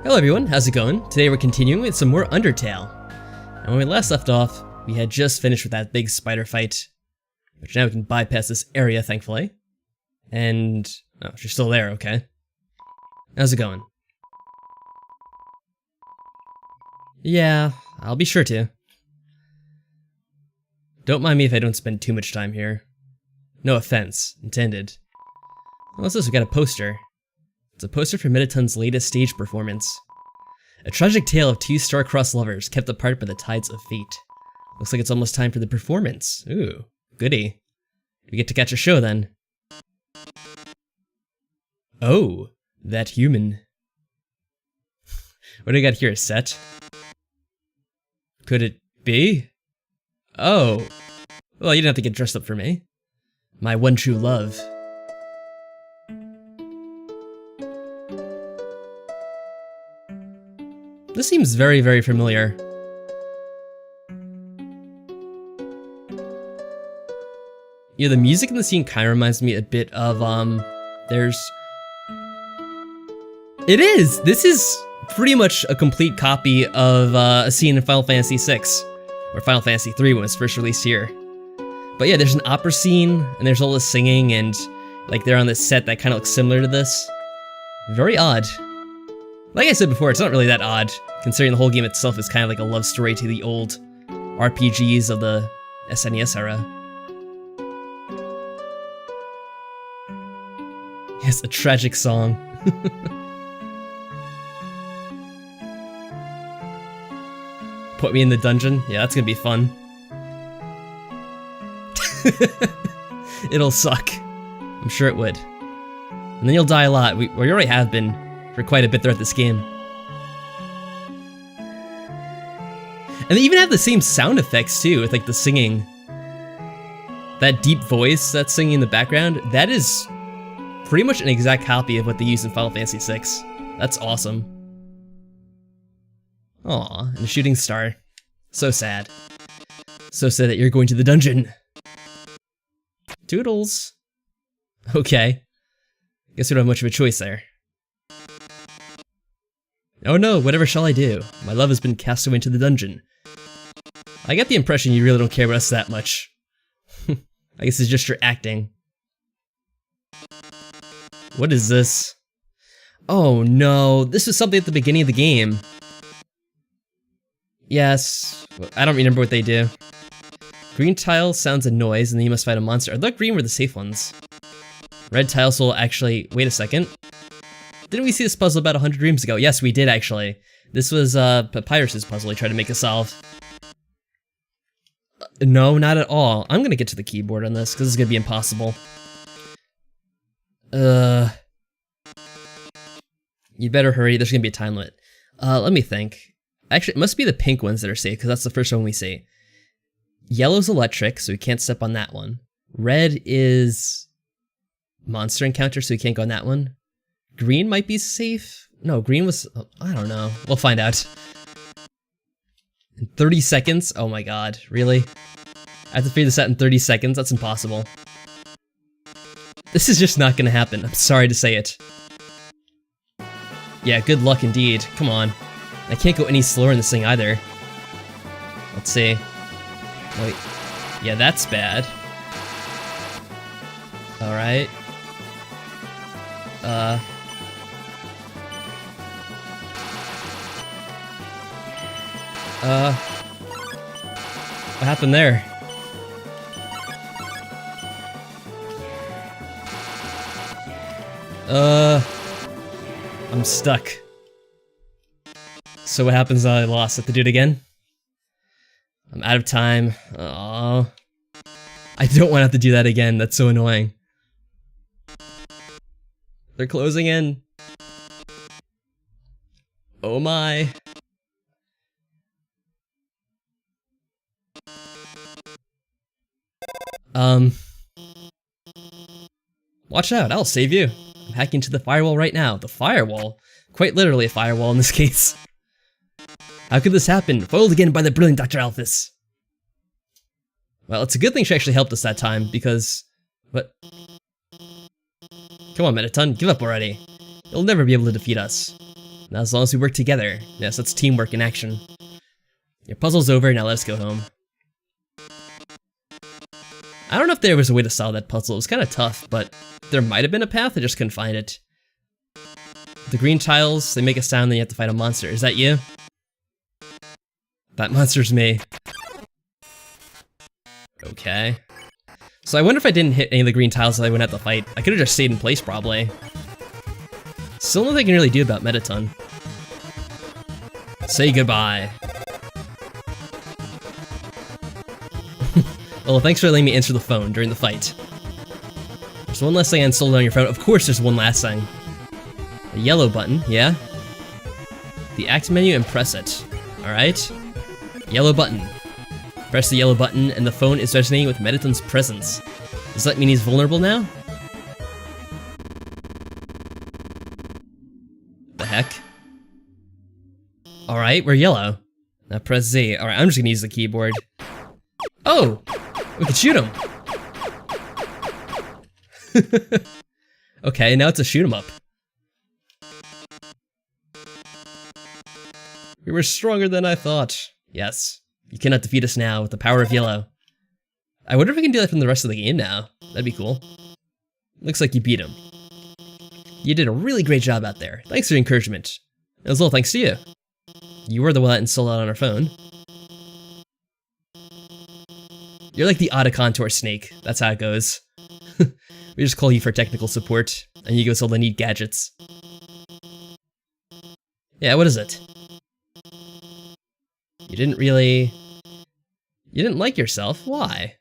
Hello everyone, how's it going? Today we're continuing with some more Undertale. And when we last left off, we had just finished with that big spider fight, which now we can bypass this area, thankfully. And... oh, she's still there, okay. How's it going? Yeah, I'll be sure to. Don't mind me if I don't spend too much time here. No offense intended. What's this? We got a poster. It's a poster for Mettaton's latest stage performance. A tragic tale of two star-crossed lovers kept apart by the tides of fate. Looks like it's almost time for the performance. Ooh, goody. We get to catch a show then. Oh, that human. What do we got here? A set? Could it be? Oh. Well, you didn't have to get dressed up for me. My one true love. This seems very, very familiar. Yeah, the music in the scene kind of reminds me a bit of, It is! This is pretty much a complete copy of a scene in Final Fantasy VI, or Final Fantasy III when it was first released here. But yeah, there's an opera scene, and there's all this singing, and like they're on this set that kind of looks similar to this. Very odd. Like I said before, it's not really that odd, considering the whole game itself is kind of like a love story to the old RPGs of the SNES era. Yes, a tragic song. Put me in the dungeon? Yeah, that's gonna be fun. It'll suck. I'm sure it would. And then you'll die a lot. We already have been for quite a bit throughout this game. And they even have the same sound effects too, with like the singing. That deep voice that's singing in the background, that is pretty much an exact copy of what they use in Final Fantasy VI. That's awesome. Aw, and a shooting star. So sad. So sad that you're going to the dungeon. Toodles. Okay. Guess we don't have much of a choice there. Oh no, whatever shall I do? My love has been cast away into the dungeon. I get the impression you really don't care about us that much. I guess it's just your acting. What is this? Oh no, this was something at the beginning of the game. Yes, I don't remember what they do. Green tile sounds a noise and then you must fight a monster. I thought green were the safe ones. Red tiles will actually... wait a second. Didn't we see this puzzle about 100 dreams ago? Yes, we did actually. This was Papyrus's puzzle he tried to make us solve. No, not at all. I'm gonna get to the keyboard on this, because this is gonna be impossible. You better hurry, there's gonna be a time limit. Let me think. Actually, it must be the pink ones that are safe, because that's the first one we see. Yellow's electric, so we can't step on that one. Red is... monster encounter, so we can't go on that one. Green might be safe? No, green was... I don't know. We'll find out. In 30 seconds? Oh my god, really? I have to figure this out in 30 seconds? That's impossible. This is just not gonna happen. I'm sorry to say it. Yeah, good luck indeed. Come on. I can't go any slower in this thing either. Let's see. Wait. Yeah, that's bad. Alright. What happened there? I'm stuck. So what happens when I lost? Have to do it again? I'm out of time. Aww. I don't want to have to do that again, that's so annoying. They're closing in. Oh my. Watch out, I'll save you. I'm hacking to the firewall right now. The firewall? Quite literally a firewall in this case. How could this happen? Foiled again by the brilliant Dr. Alphys. Well, it's a good thing she actually helped us that time, because... what? Come on, Mettaton, give up already. You'll never be able to defeat us. Now as long as we work together. Yes, that's teamwork in action. Your puzzle's over, now let's go home. I don't know if there was a way to solve that puzzle. It was kind of tough, but there might have been a path, I just couldn't find it. The green tiles, they make a sound, then you have to fight a monster. Is that you? That monster's me. Okay. So I wonder if I didn't hit any of the green tiles, I wouldn't have to fight. I could have just stayed in place, probably. Still nothing I can really do about Mettaton. Say goodbye. Well, thanks for letting me answer the phone during the fight. There's one last thing installed on your phone. Of course there's one last thing. A yellow button, yeah? The act menu and press it. Alright. Yellow button. Press the yellow button and the phone is resonating with Mettaton's presence. Does that mean he's vulnerable now? The heck? Alright, we're yellow. Now press Z. Alright, I'm just gonna use the keyboard. Oh! We can shoot him! Okay, now it's a shoot 'em up. We were stronger than I thought. Yes. You cannot defeat us now with the power of yellow. I wonder if we can do that from the rest of the game now. That'd be cool. Looks like you beat him. You did a really great job out there. Thanks for the encouragement. As well, thanks to you. You were the one that installed it on our phone. You're like the Contour snake. That's how it goes. We just call you for technical support, and you give us all the neat gadgets. Yeah, what is it? You didn't really... You didn't like yourself? Why?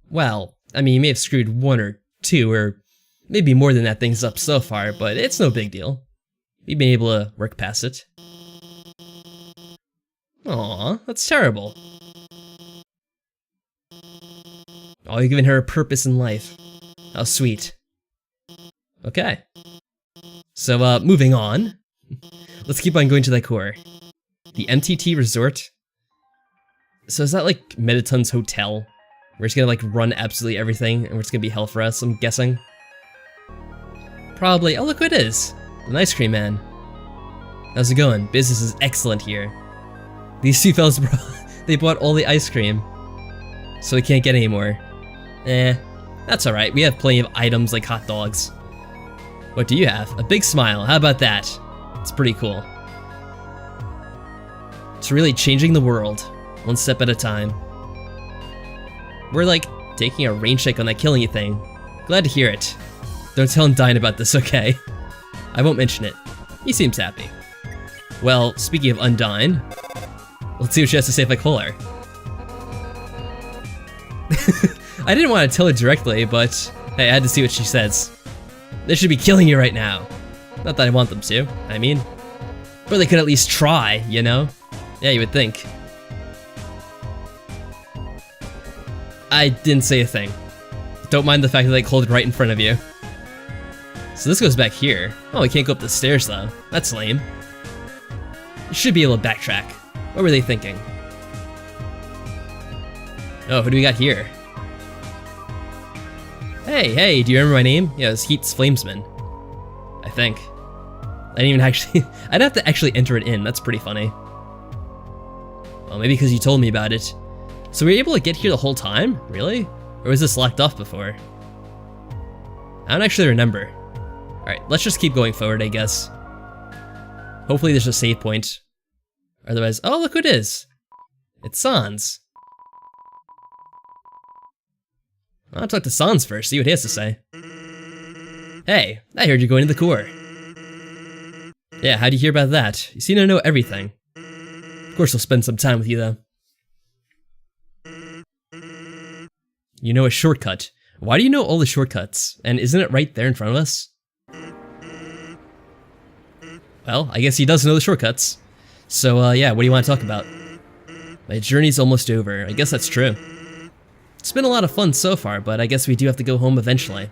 Well, I mean, you may have screwed one or two, or maybe more than that things up so far, but it's no big deal. We've been able to work past it. Aw, that's terrible. Oh, you've given her a purpose in life. How sweet. Okay. So, moving on. Let's keep on going to the core. The MTT Resort. So is that like Mettaton's hotel? We're just gonna like run absolutely everything and we're just gonna be hell for us, I'm guessing? Probably. Oh, look who it is. An ice cream man. How's it going? Business is excellent here. These two fellas, they bought all the ice cream. So we can't get any more. That's alright. We have plenty of items like hot dogs. What do you have? A big smile. How about that? It's pretty cool. It's really changing the world, one step at a time. We're like taking a rain check on that killing you thing. Glad to hear it. Don't tell Undyne about this, okay? I won't mention it. He seems happy. Well, speaking of Undyne, let's see what she has to say if I call her. I didn't want to tell her directly, but hey, I had to see what she says. They should be killing you right now. Not that I want them to, I mean. But they could at least try, you know? Yeah, you would think. I didn't say a thing. Don't mind the fact that they called it right in front of you. So this goes back here. Oh, we can't go up the stairs though. That's lame. You should be able to backtrack. What were they thinking? Oh, who do we got here? Hey, do you remember my name? Yeah, it's Heat's Flamesman. I think. I didn't even actually... I'd have to actually enter it in, that's pretty funny. Well, maybe because you told me about it. So we were able to get here the whole time? Really? Or was this locked off before? I don't actually remember. Alright, let's just keep going forward, I guess. Hopefully there's a save point. Otherwise... Oh, look who it is! It's Sans. I'll talk to Sans first, see what he has to say. Hey, I heard you're going to the core. Yeah, how'd you hear about that? You seem to know everything. Of course I'll spend some time with you, though. You know a shortcut. Why do you know all the shortcuts? And isn't it right there in front of us? Well, I guess he does know the shortcuts. So, yeah, what do you want to talk about? My journey's almost over. I guess that's true. It's been a lot of fun so far, but I guess we do have to go home eventually.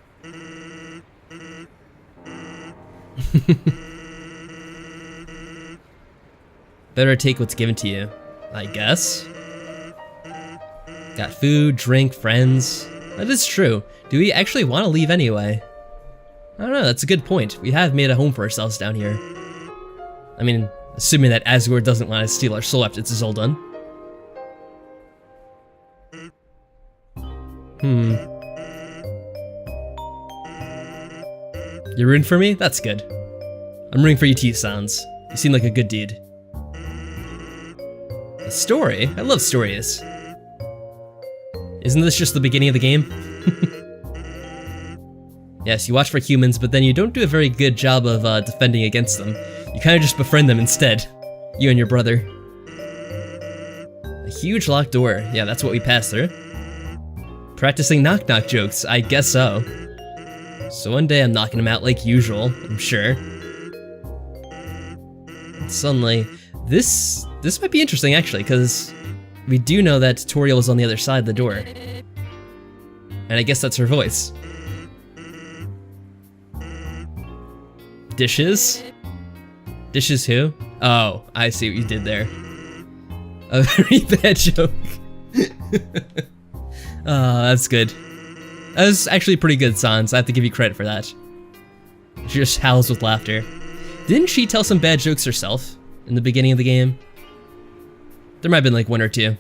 Better take what's given to you, I guess. Got food, drink, friends. That is true. Do we actually want to leave anyway? I don't know, that's a good point. We have made a home for ourselves down here. I mean, assuming that Asgore doesn't want to steal our soul after this is all done. You're rooting for me? That's good. I'm rooting for you too, Sans. You seem like a good dude. A story? I love stories. Isn't this just the beginning of the game? Yes, you watch for humans, but then you don't do a very good job of defending against them. You kind of just befriend them instead. You and your brother. A huge locked door. Yeah, that's what we passed through. Practicing knock-knock jokes, I guess so. So one day I'm knocking them out like usual, I'm sure. And suddenly, this might be interesting actually, because we do know that Toriel is on the other side of the door. And I guess that's her voice. Dishes? Dishes who? Oh, I see what you did there. A very bad joke. That's good. That was actually pretty good, Sans. I have to give you credit for that. She just howls with laughter. Didn't she tell some bad jokes herself in the beginning of the game? There might have been like one or two.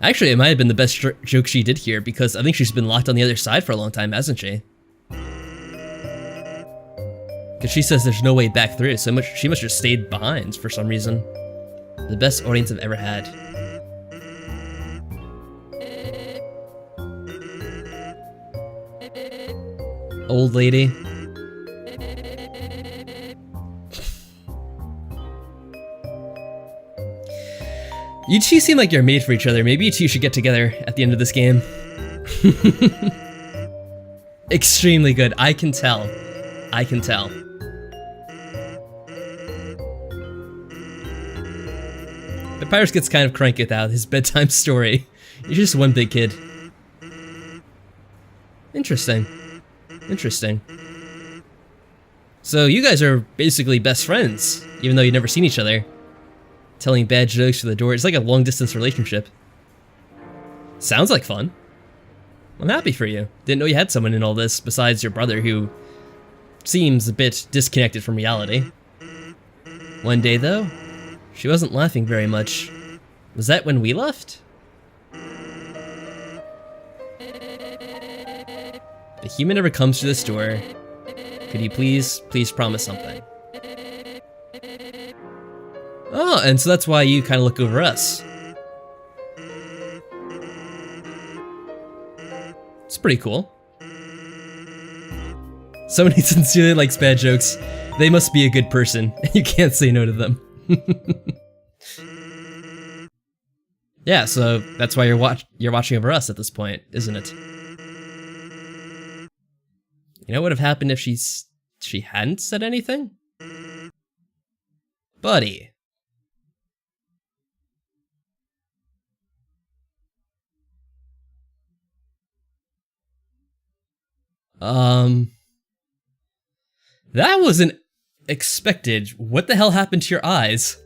Actually, it might have been the best joke she did here because I think she's been locked on the other side for a long time, hasn't she? Because she says there's no way back through, so she must have stayed behind for some reason. The best audience I've ever had. Old lady. You two seem like you're made for each other. Maybe you two should get together at the end of this game. Extremely good. I can tell. I can tell. The Papyrus gets kind of cranky without his bedtime story. He's just one big kid. Interesting. Interesting. So you guys are basically best friends, even though you've never seen each other. Telling bad jokes through the door. It's like a long-distance relationship. Sounds like fun. I'm happy for you. Didn't know you had someone in all this besides your brother who seems a bit disconnected from reality. One day, though, she wasn't laughing very much. Was that when we left? The human never comes to this door. Could you please promise something? Oh, and so that's why you kind of look over us. It's pretty cool. Somebody sincerely likes bad jokes. They must be a good person. You can't say no to them. Yeah, so that's why you're watching over us at this point, isn't it? You know what would have happened if she hadn't said anything? Buddy. That wasn't expected. What the hell happened to your eyes?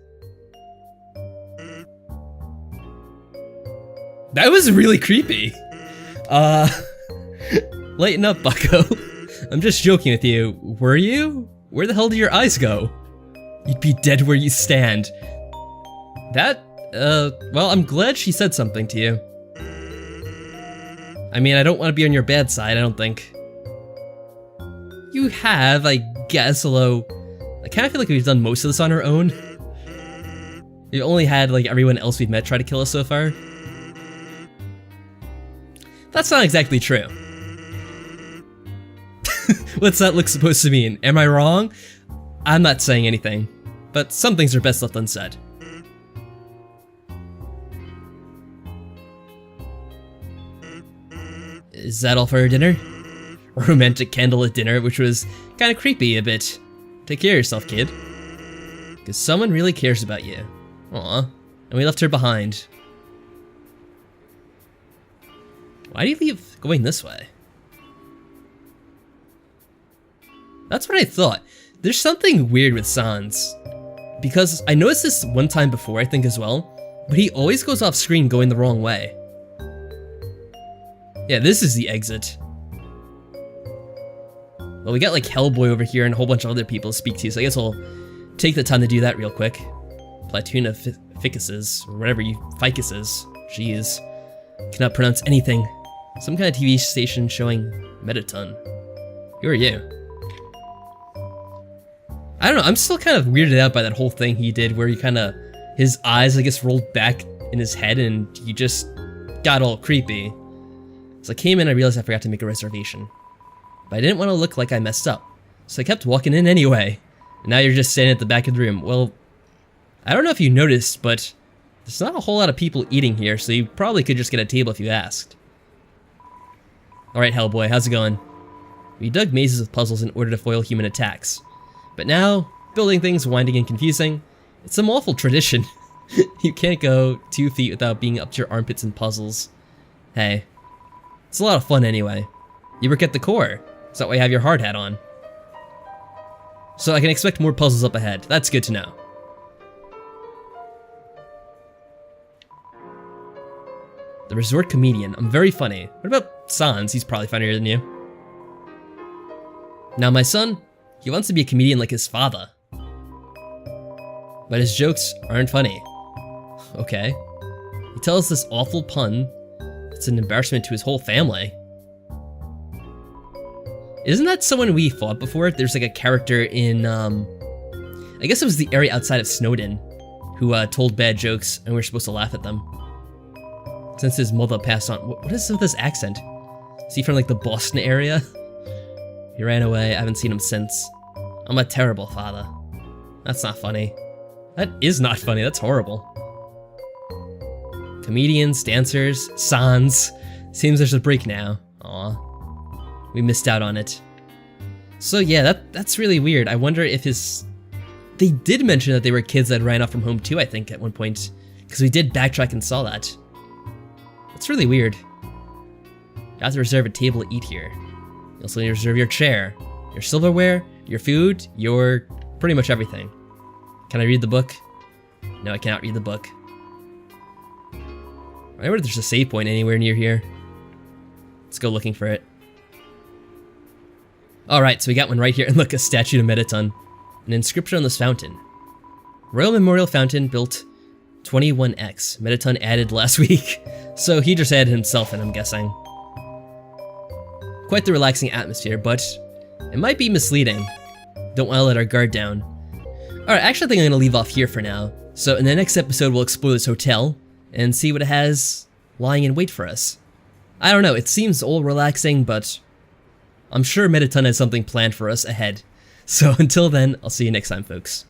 That was really creepy. Lighten up, bucko. I'm just joking with you. Were you? Where the hell did your eyes go? You'd be dead where you stand. That, well, I'm glad she said something to you. I mean, I don't want to be on your bad side, I don't think. You have, I guess, although I kind of feel like we've done most of this on our own. We've only had, like, everyone else we've met try to kill us so far. That's not exactly true. What's that look supposed to mean? Am I wrong? I'm not saying anything, but some things are best left unsaid. Is that all for our dinner? A romantic candlelit dinner, which was kind of creepy a bit. Take care of yourself, kid. Because someone really cares about you. Aw, and we left her behind. Why do you leave going this way? That's what I thought. There's something weird with Sans. Because I noticed this one time before, I think, as well. But he always goes off screen going the wrong way. Yeah, this is the exit. Well, we got like Hellboy over here and a whole bunch of other people to speak to, so I guess we'll take the time to do that real quick. Platoon of ficuses, or whatever you, ficuses, jeez. Cannot pronounce anything. Some kind of TV station showing Mettaton. Who are you? I don't know, I'm still kind of weirded out by that whole thing he did where he his eyes, I guess, rolled back in his head and he just got all creepy. So I came in, I realized I forgot to make a reservation. But I didn't want to look like I messed up, so I kept walking in anyway. And now you're just standing at the back of the room. Well, I don't know if you noticed, but there's not a whole lot of people eating here, so you probably could just get a table if you asked. Alright, Hellboy, how's it going? We dug mazes with puzzles in order to foil human attacks. But now, building things winding and confusing, it's some awful tradition. You can't go 2 feet without being up to your armpits in puzzles. Hey, it's a lot of fun anyway. You work at the core, so that way you have your hard hat on. So I can expect more puzzles up ahead. That's good to know. The resort comedian. I'm very funny. What about Sans? He's probably funnier than you. Now my son, he wants to be a comedian like his father. But his jokes aren't funny. Okay. He tells this awful pun. It's an embarrassment to his whole family. Isn't that someone we fought before? There's like a character in, I guess it was the area outside of Snowden, who told bad jokes and we're supposed to laugh at them. Since his mother passed on. What is with this accent? Is he from like the Boston area? He ran away, I haven't seen him since. I'm a terrible father. That's not funny. That is not funny, that's horrible. Comedians, dancers, Sans. Seems there's a break now. Aw. We missed out on it. So yeah, that's really weird. I wonder if they did mention that they were kids that ran off from home too, I think, at one point. Because we did backtrack and saw that. That's really weird. You have to reserve a table to eat here. You also need to reserve your chair, your silverware, your food, your pretty much everything. Can I read the book? No, I cannot read the book. I wonder if there's a save point anywhere near here. Let's go looking for it. Alright, so we got one right here, and look, a statue of Mettaton. An inscription on this fountain. Royal Memorial Fountain built 21X. Mettaton added last week. So he just added himself in, I'm guessing. Quite the relaxing atmosphere, but it might be misleading. Don't want to let our guard down. Alright, actually I think I'm going to leave off here for now. So in the next episode we'll explore this hotel and see what it has lying in wait for us. I don't know, it seems all relaxing, but I'm sure Mettaton has something planned for us ahead. So until then, I'll see you next time, folks.